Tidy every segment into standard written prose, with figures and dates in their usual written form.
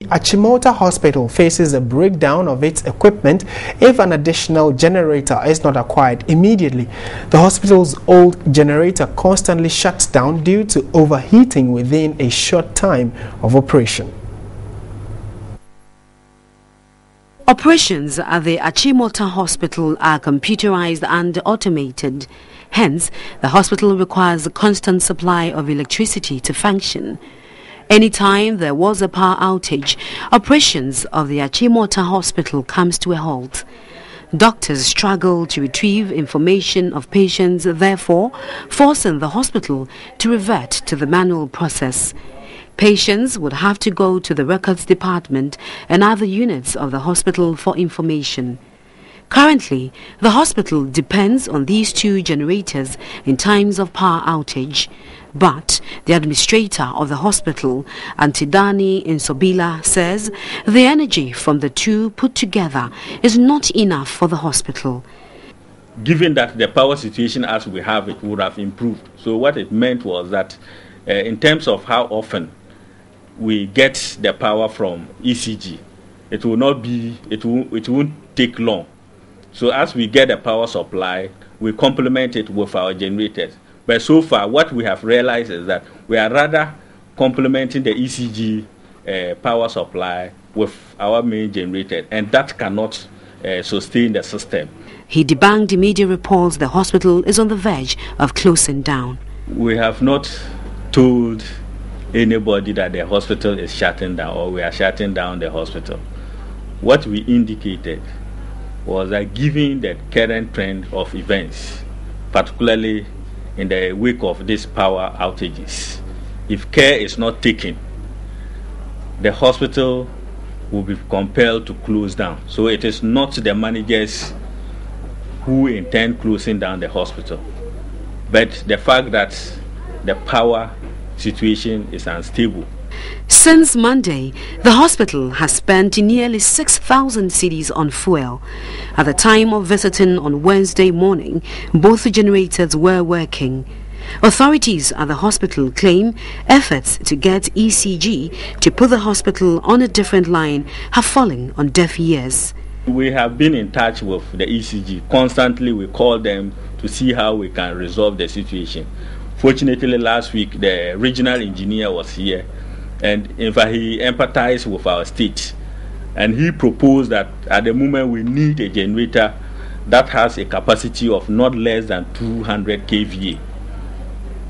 Achimota Hospital faces a breakdown of its equipment if an additional generator is not acquired immediately. The hospital's old generator constantly shuts down due to overheating within a short time of operation. Operations at the Achimota Hospital are computerized and automated. Hence, the hospital requires a constant supply of electricity to function. Anytime there was a power outage, operations of the Achimota Hospital comes to a halt. Doctors struggle to retrieve information of patients, therefore forcing the hospital to revert to the manual process. Patients would have to go to the records department and other units of the hospital for information. Currently, the hospital depends on these two generators in times of power outage. But the administrator of the hospital, Antidani Insobila, says the energy from the two put together is not enough for the hospital. Given that the power situation as we have it would have improved. So what it meant was that in terms of how often we get the power from ECG, it won't take long. So as we get the power supply, we complement it with our generators. But so far, what we have realized is that we are rather complementing the ECG power supply with our main generator, and that cannot sustain the system. He debunked media reports the hospital is on the verge of closing down. We have not told anybody that the hospital is shutting down or we are shutting down the hospital. What we indicated was that given the current trend of events, particularly in the wake of these power outages, if care is not taken, the hospital will be compelled to close down. So it is not the managers who intend closing down the hospital, but the fact that the power situation is unstable. Since Monday, the hospital has spent nearly 6,000 cedis on fuel. At the time of visiting on Wednesday morning, both generators were working. Authorities at the hospital claim efforts to get ECG to put the hospital on a different line have fallen on deaf ears. We have been in touch with the ECG. Constantly we call them to see how we can resolve the situation. Fortunately, last week the regional engineer was here, and in fact he empathized with our state, and he proposed that at the moment we need a generator that has a capacity of not less than 200 kVA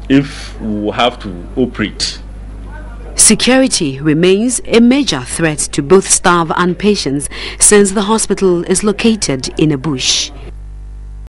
if we will have to operate. Security remains a major threat to both staff and patients since the hospital is located in a bush.